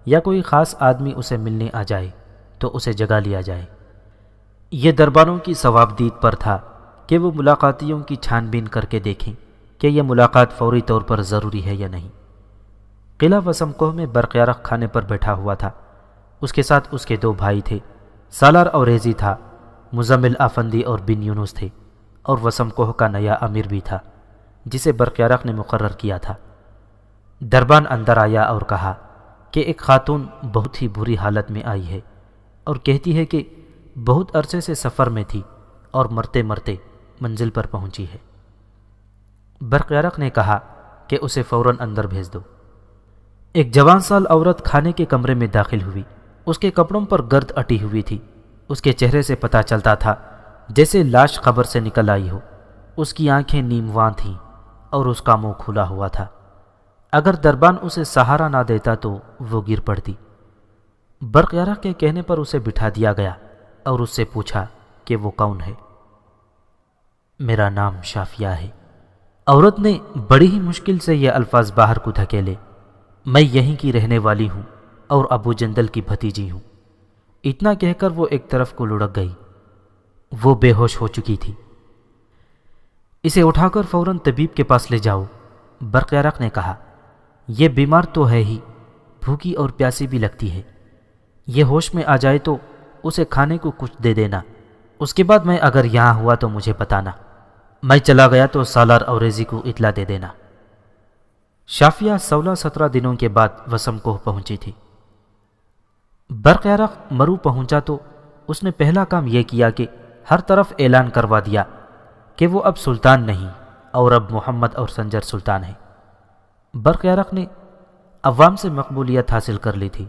یا کوئی خاص آدمی اسے ملنے آ جائے تو اسے جگا لیا جائے۔ یہ دربانوں کی ثوابدید پر تھا کہ وہ ملاقاتیوں کی چھان بین کر کے دیکھیں کہ یہ ملاقات فوری طور پر ضروری ہے یا نہیں۔ قلعہ وسم کوہ میں برقیرق کھانے پر بیٹھا ہوا تھا۔ اس کے ساتھ اس کے دو بھائی تھے، سالار اوریزی تھا، مزمل آفندی اور بن یونس تھے، اور وسم کوہ کا نیا امیر بھی تھا جسے برقیرق نے مقرر کیا تھا۔ دربان اندر آیا اور کہا کہ ایک خاتون بہت ہی بری حالت میں آئی ہے اور کہتی ہے کہ بہت عرصے سے سفر میں تھی اور مرتے مرتے منزل پر پہنچی ہے۔ برقیرق نے کہا کہ اسے فوراً اندر بھیج دو۔ ایک جوان سال عورت کھانے کے کمرے میں داخل ہوئی۔ اس کے کپڑوں پر گرد اٹی ہوئی تھی۔ اس کے چہرے سے پتہ چلتا تھا جیسے لاش قبر سے نکل آئی ہو۔ اس کی آنکھیں نیمواں تھیں اور اس کا منہ کھلا ہوا تھا۔ اگر دربان اسے سہارا نہ دیتا تو وہ گر پڑتی۔ برقیرق کے کہنے پر اسے بٹھا دیا گیا اور اس سے پوچھا کہ وہ کون ہے۔ میرا نام شافیہ ہے۔ عورت نے بڑی ہی مشکل سے یہ الفاظ باہر کو دھکیلے۔ میں یہیں کی رہنے والی ہوں اور ابو جندل کی بھتیجی ہوں۔ اتنا کہہ کر وہ ایک طرف کو لڑک گئی۔ وہ بے ہوش ہو چکی تھی۔ اسے اٹھا کر فوراً طبیب کے پاس لے جاؤ، برقیرق نے کہا۔ یہ بیمار تو ہے ہی، بھوکی اور پیاسی بھی لگتی ہے۔ یہ ہوش میں آ جائے تو اسے کھانے کو کچھ دے دینا، اس کے بعد میں اگر یہاں ہوا تو مجھے بتانا۔ میں چلا گیا تو سالار اوریزی کو اطلاع دے دینا۔ شافیہ 16-17 دنوں کے بعد وسم کوہ پہنچی تھی۔ برقیرق مرو پہنچا تو اس نے پہلا کام یہ کیا کہ ہر طرف اعلان کروا دیا کہ وہ اب سلطان نہیں اور اب محمد اور سنجر سلطان ہیں۔ برقیارق نے عوام سے مقبولیت حاصل کر لی تھی۔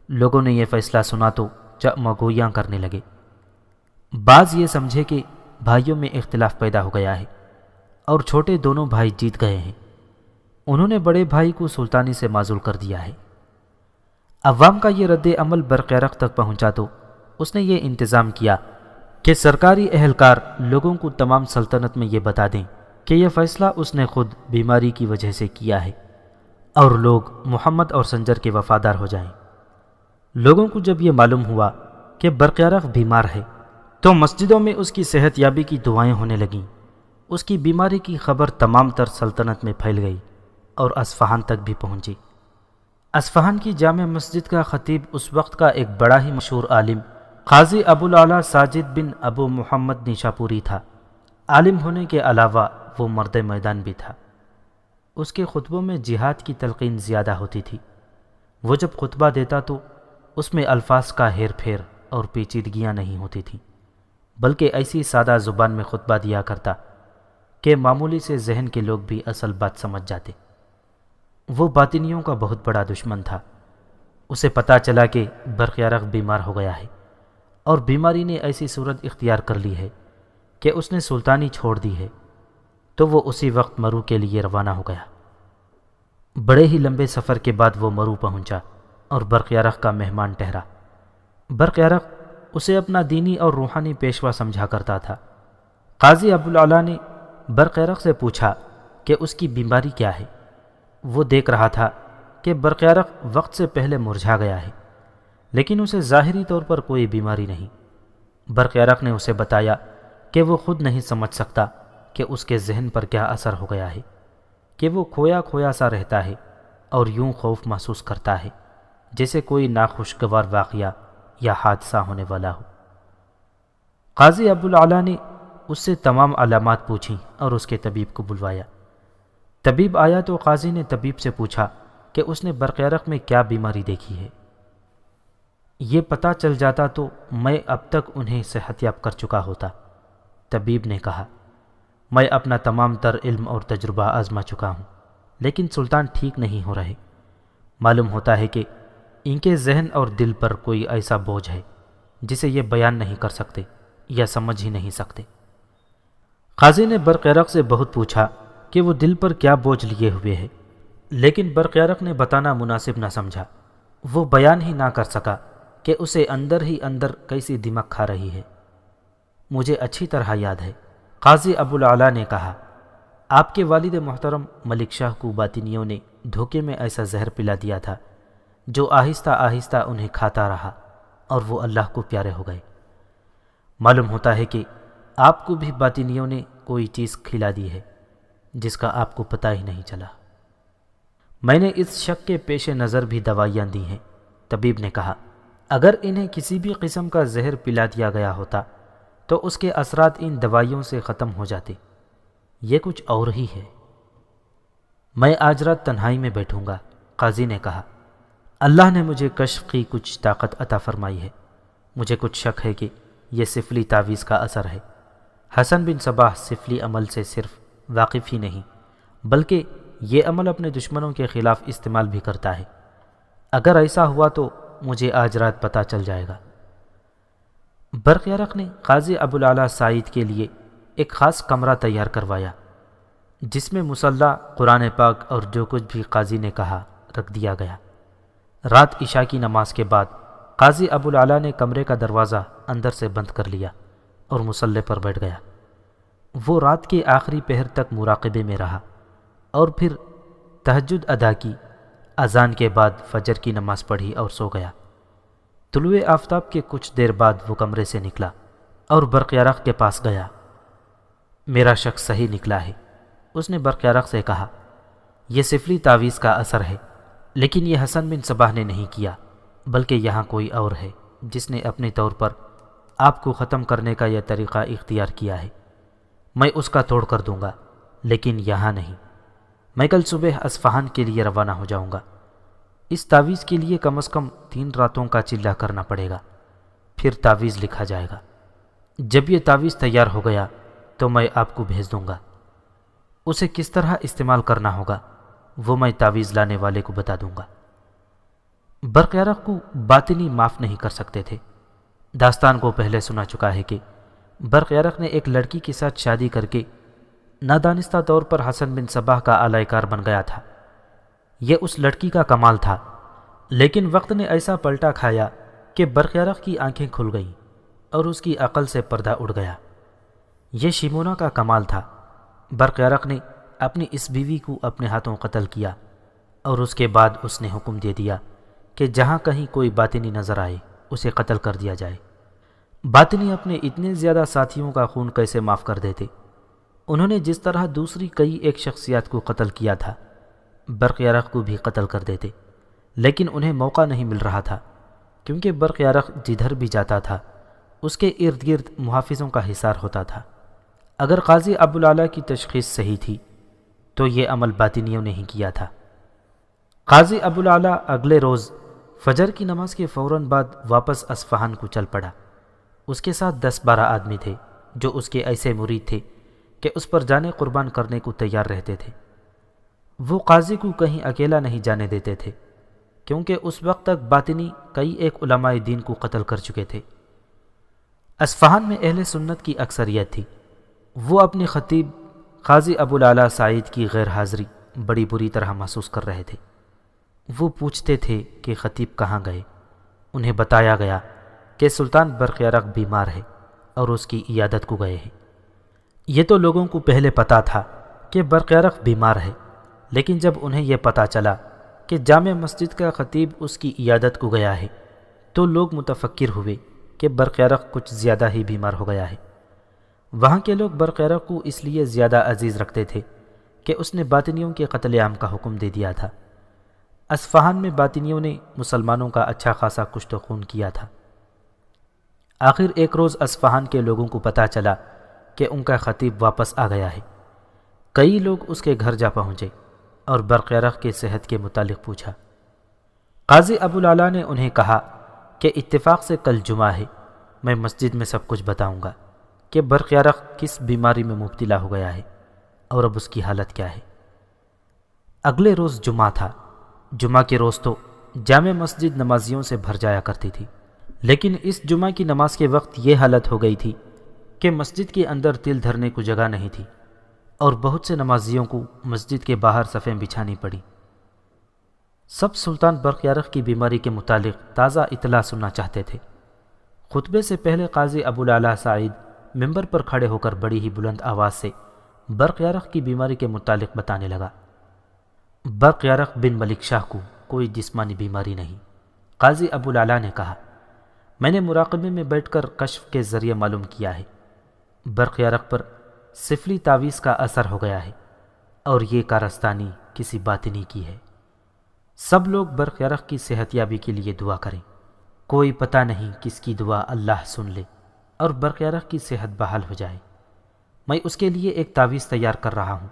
لوگوں نے یہ فیصلہ سنا تو چمگویاں کرنے لگے۔ بعض یہ سمجھے کہ بھائیوں میں اختلاف پیدا ہو گیا ہے اور چھوٹے دونوں بھائی جیت گئے ہیں۔ انہوں نے بڑے بھائی کو سلطانی سے معزول کر دیا ہے۔ عوام کا یہ رد عمل برقیارق تک پہنچا تو اس نے یہ انتظام کیا کہ سرکاری اہلکار لوگوں کو تمام سلطنت میں یہ بتا دیں کہ یہ فیصلہ اس نے خود بیماری کی وجہ سے کیا ہے اور لوگ محمد اور سنجر کے وفادار ہو جائیں۔ لوگوں کو جب یہ معلوم ہوا کہ برقیارق بیمار ہے تو مسجدوں میں اس کی صحت یابی کی دعائیں ہونے لگیں۔ اس کی بیماری کی خبر تمام تر سلطنت میں پھیل گئی اور اصفہان تک بھی پہنچی۔ اصفہان کی جامع مسجد کا خطیب اس وقت کا ایک بڑا ہی مشہور عالم قاضی ابوالعلا ساجد بن ابو محمد نیشاپوری تھا۔ عالم ہونے کے علاوہ وہ مرد میدان بھی تھا۔ اس کے خطبوں میں جہاد کی تلقین زیادہ ہوتی تھی۔ وہ جب خطبہ دیتا تو اس میں الفاظ کا ہیر پھیر اور پیچیدگیاں نہیں ہوتی تھیں، بلکہ ایسی سادہ زبان میں خطبہ دیا کرتا کہ معمولی سے ذہن کے لوگ بھی اصل بات سمجھ جاتے۔ وہ باطنیوں کا بہت بڑا دشمن تھا۔ اسے پتہ چلا کہ برقیارق بیمار ہو گیا ہے اور بیماری نے ایسی صورت اختیار کر لی ہے کہ اس نے سلطانی چھوڑ دی ہے، تو وہ اسی وقت مرو کے لیے روانہ ہو گیا۔ بڑے ہی لمبے سفر کے بعد وہ مرو پہنچا اور برقیارق کا مہمان ٹھہرا۔ برقیارق اسے اپنا دینی اور روحانی پیشوا سمجھا کرتا تھا۔ قاضی ابوالعلا نے برقیارق سے پوچھا کہ اس کی بیماری کیا ہے۔ وہ دیکھ رہا تھا کہ برقیارق وقت سے پہلے مرجھا گیا ہے، لیکن اسے ظاہری طور پر کوئی بیماری نہیں۔ برقیارق نے اسے بتایا کہ وہ خود نہیں سمجھ سکتا کہ اس کے ذہن پر کیا اثر ہو گیا ہے، کہ وہ کھویا کھویا سا رہتا ہے اور یوں خوف محسوس کرتا ہے جیسے کوئی ناخوشگوار واقعہ یا حادثہ ہونے والا ہو۔ قاضی ابوالعلا نے اس سے تمام علامات پوچھیں اور اس کے طبیب کو بلوایا۔ طبیب آیا تو قاضی نے طبیب سے پوچھا کہ اس نے برقیارق میں کیا بیماری دیکھی ہے۔ یہ پتہ چل جاتا تو میں اب تک انہیں صحت یاب کر چکا ہوتا۔ طبیب نے کہا، میں اپنا تمام تر علم اور تجربہ آزما چکا ہوں، لیکن سلطان ٹھیک نہیں ہو رہے۔ معلوم ہوتا ہے کہ ان کے ذہن اور دل پر کوئی ایسا بوجھ ہے جسے یہ بیان نہیں کر سکتے یا سمجھ ہی نہیں سکتے۔ قاضی نے برقیارق سے بہت پوچھا کہ وہ دل پر کیا بوجھ لیے ہوئے ہے، لیکن برقیارق نے بتانا مناسب نہ سمجھا۔ وہ بیان ہی نہ کر سکا کہ اسے اندر ہی اندر کیسی دمک کھا رہی ہے۔ مجھے اچھی طرح یاد ہے، قاضی ابوالعلا نے کہا، آپ کے والد محترم ملک شاہ کو باطنیوں نے دھوکے میں ایسا زہر پلا دیا تھا جو آہستہ آہستہ انہیں کھاتا رہا اور وہ اللہ کو پیارے ہو گئے۔ معلوم ہوتا ہے کہ آپ کو بھی باطنیوں نے کوئی چیز کھلا دی ہے جس کا آپ کو پتہ ہی نہیں چلا۔ میں نے اس شک کے پیش نظر بھی دوائیاں دی ہیں۔ طبیب نے کہا، اگر انہیں کسی بھی قسم کا زہر پلا دیا گیا ہوتا تو اس کے اثرات ان دوائیوں سے ختم ہو جاتے۔ یہ کچھ اور ہی ہے۔ میں آج رات تنہائی میں بیٹھوں گا، قاضی نے کہا۔ اللہ نے مجھے کشف کی کچھ طاقت عطا فرمائی ہے۔ مجھے کچھ شک ہے کہ یہ سفلی تعویذ کا اثر ہے۔ حسن بن صباح سفلی عمل سے صرف واقف ہی نہیں بلکہ یہ عمل اپنے دشمنوں کے خلاف استعمال بھی کرتا ہے۔ اگر ایسا ہوا تو مجھے آج رات پتہ چل جائے گا۔ برقیارق نے قاضی ابوالعلا سعید کے لیے ایک خاص کمرہ تیار کروایا جس میں مصلی، قرآن پاک اور جو کچھ بھی قاضی نے کہا رکھ دیا گیا۔ رات عشاء کی نماز کے بعد قاضی ابوالعلا نے کمرے کا دروازہ اندر سے بند کر لیا اور مصلی پر بیٹھ گیا۔ وہ رات کے آخری پہر تک مراقبے میں رہا اور پھر تہجد ادا کی، اذان کے بعد فجر کی نماز پڑھی اور سو گیا۔ طلوع آفتاب کے کچھ دیر بعد وہ کمرے سے نکلا اور برقیارق کے پاس گیا۔ میرا شک صحیح نکلا ہے، اس نے برقیارق سے کہا۔ یہ سفلی تعویذ کا اثر ہے، لیکن یہ حسن بن صباح نے نہیں کیا، بلکہ یہاں کوئی اور ہے جس نے اپنے طور پر آپ کو ختم کرنے کا یہ طریقہ اختیار کیا ہے۔ میں اس کا توڑ کر دوں گا، لیکن یہاں نہیں۔ میں کل صبح اصفہان کے لیے روانہ ہو جاؤں گا۔ اس تعویذ کے لیے کم از کم 3 راتوں کا چلہ کرنا پڑے گا، پھر تعویذ لکھا جائے گا۔ جب یہ تعویذ تیار ہو گیا تو میں آپ کو بھیج دوں گا۔ اسے کس طرح استعمال کرنا ہوگا وہ میں تعویذ لانے والے کو بتا دوں گا۔ برق یرق کو باطنی معاف نہیں کر سکتے تھے۔ داستان کو پہلے سنا چکا ہے کہ برق یرق نے ایک لڑکی کے ساتھ شادی کر کے نادانستہ طور پر حسن بن صباح کا اعلی کار بن گیا تھا۔ یہ اس لڑکی کا کمال تھا، لیکن وقت نے ایسا پلٹا کھایا کہ برق یرق کی آنکھیں کھل گئیں اور اس کی عقل سے پردہ اڑ گیا۔ یہ شیمونہ کا کمال تھا۔ برق یرق نے اپنی اس بیوی کو اپنے ہاتھوں قتل کیا، اور اس کے بعد اس نے حکم دے دیا کہ جہاں کہیں کوئی باطنی نظر آئے اسے قتل کر دیا جائے۔ باطنی اپنے اتنے زیادہ ساتھیوں کا خون کیسے معاف کر دیتے؟ انہوں نے جس طرح دوسری کئی ایک شخصیات کو قتل کیا تھا، برق یرق کو بھی قتل کر دیتے، لیکن انہیں موقع نہیں مل رہا تھا، کیونکہ برق یرق جدھر بھی جاتا تھا اس کے ارد گرد محافظوں کا حصار ہوتا تھا۔ اگر قاضی ابوالعلا کی تشخیص صحیح تھی تو یہ عمل باطنیوں نے ہی کیا تھا۔ قاضی ابوالعلا اگلے روز فجر کی نماز کے فوراً بعد واپس اصفہان کو چل پڑا۔ اس کے ساتھ 10-12 آدمی تھے جو اس کے ایسے مرید تھے کہ اس پر جانے قربان کرنے کو تیار رہتے تھے۔ وہ قاضی کو کہیں اکیلا نہیں جانے دیتے تھے، کیونکہ اس وقت تک باطنی کئی ایک علماء دین کو قتل کر چکے تھے۔ اصفہان میں اہل سنت کی اکثریت تھی۔ وہ اپنے خطیب قاضی ابوالعلا سعید کی غیر حاضری بڑی بری طرح محسوس کر رہے تھے۔ وہ پوچھتے تھے کہ خطیب کہاں گئے؟ انہیں بتایا گیا کہ سلطان برق یرق بیمار ہے اور اس کی عیادت کو گئے ہیں۔ یہ تو لوگوں کو پہلے پتا تھا کہ برق یرق بیمار ہے، لیکن جب انہیں یہ پتا چلا کہ جامع مسجد کا خطیب اس کی عیادت کو گیا ہے تو لوگ متفکر ہوئے کہ برق یرق کچھ زیادہ ہی بیمار ہو گیا ہے۔ وہاں کے لوگ برق یرق کو اس لیے زیادہ عزیز رکھتے تھے کہ اس نے باطنیوں کے قتل عام کا حکم دے دیا تھا۔ اصفہان میں باطنیوں نے مسلمانوں کا اچھا خاصا کشت و خون کیا تھا۔ آخر ایک روز اصفہان کے لوگوں کو پتہ چلا کہ ان کا خطیب واپس آ گیا ہے۔ کئی لوگ اس کے گھر جا پہنچے اور برق یرق کے صحت کے متعلق پوچھا۔ قاضی ابوالعلا نے انہیں کہا کہ اتفاق سے کل جمعہ ہے، میں مسجد میں سب کچھ بتاؤں گا کہ برق یرق کس بیماری میں مبتلا ہو گیا ہے اور اب اس کی حالت کیا ہے۔ اگلے روز جمعہ تھا۔ جمعہ کے روز تو جامع مسجد نمازیوں سے بھر جایا کرتی تھی، لیکن اس جمعہ کی نماز کے وقت یہ حالت ہو گئی تھی کہ مسجد کے اندر تل دھرنے کو جگہ نہیں تھی، اور بہت سے نمازیوں کو مسجد کے باہر صفیں بچھانی پڑی۔ سب سلطان برق یرق کی بیماری کے متعلق تازہ اطلاع سننا چاہتے تھے۔ خطبے سے پہلے قاضی ابوالعلا سعید ممبر پر کھڑے ہو کر بڑی ہی بلند آواز سے برق یرق کی بیماری کے متعلق بتانے لگا۔ برق یرق بن ملک شاہ کو کوئی جسمانی بیماری نہیں، قاضی ابوالعلا نے کہا۔ میں نے مراقبے میں بیٹھ کر کشف کے ذریعے معلوم کیا ہے، برق یرق پر سفلی تعویذ کا اثر ہو گیا ہے، اور یہ کارستانی کسی باطنی کی ہے۔ سب لوگ برق یرق کی صحت یابی کے لیے دعا کریں۔ کوئی پتہ نہیں کس کی دعا اللہ سن لے اور برق یرق کی صحت بحال ہو جائے۔ میں اس کے لیے ایک تعویذ تیار کر رہا ہوں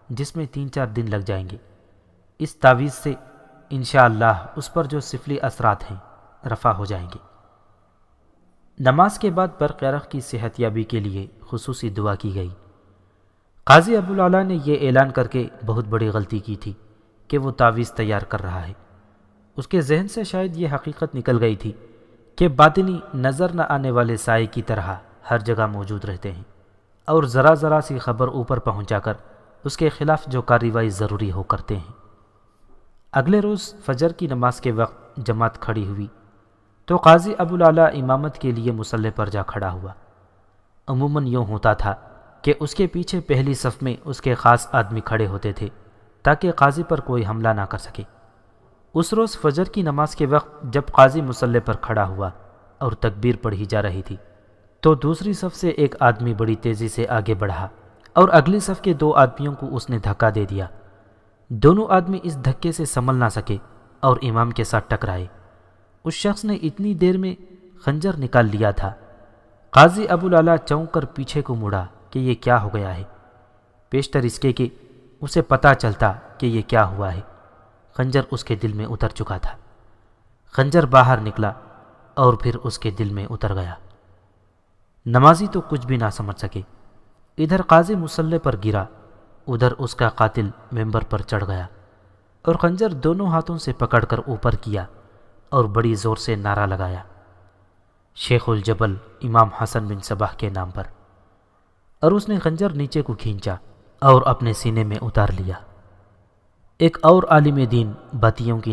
جس میں 3-4 دن لگ جائیں گے۔ اس تعویذ سے انشاءاللہ اس پر جو سفلی اثرات ہیں رفع ہو جائیں گے۔ نماز کے بعد برق یرق کی صحت یابی کے لیے خصوصی دعا کی گئی۔ قاضی ابوالعلا نے یہ اعلان کر کے بہت بڑی غلطی کی تھی کہ وہ تعویذ تیار کر رہا ہے۔ اس کے ذہن سے شاید یہ حقیقت نکل گئی تھی کہ باطنی نظر نہ آنے والے سائے کی طرح ہر جگہ موجود رہتے ہیں، اور ذرا ذرا سی خبر اوپر پہنچا کر اس کے خلاف جو کارروائی ضروری ہو کرتے ہیں۔ اگلے روز فجر کی نماز کے وقت جماعت کھڑی ہوئی تو قاضی ابوالعلا امامت کے لیے مصلی پر جا کھڑا ہوا۔ عموماً یوں ہوتا تھا کہ اس کے پیچھے پہلی صف میں اس کے خاص آدمی کھڑے ہوتے تھے تاکہ قاضی پر کوئی حملہ نہ کر سکے۔ اس روز فجر کی نماز کے وقت جب قاضی مصلی پر کھڑا ہوا اور تکبیر پڑھی جا رہی تھی تو دوسری صف سے ایک آدمی بڑی تیزی سے آگے بڑھا اور اگلی صف کے 2 آدمیوں کو اس نے دھکا دے دیا۔ دونوں آدمی اس دھکے سے سنبھل نہ سکے اور امام کے ساتھ ٹکرائے۔ اس شخص نے اتنی دیر میں خنجر نکال لیا تھا۔ قاضی ابوالعلا چونک کر پیچھے کو مڑا کہ یہ کیا ہو گیا ہے، پیشتر اس کے کہ اسے پتہ چلتا کہ یہ کیا ہوا ہے۔ خنجر اس کے دل میں اتر چکا تھا۔ خنجر باہر نکلا اور پھر اس کے دل میں اتر گیا۔ نمازی تو کچھ بھی نہ سمجھ سکے۔ ادھر قاضی مصلی پر گرا، ادھر اس کا قاتل ممبر پر چڑھ گیا۔ اور خنجر دونوں ہاتھوں سے پکڑ کر اوپر کیا اور بڑی زور سے نعرہ لگایا، شیخ الجبل امام حسن بن صباح کے نام پر، اور اس نے خنجر نیچے کو کھینچا اور اپنے سینے میں اتار لیا۔ ایک اور عالم دین باتیوں کی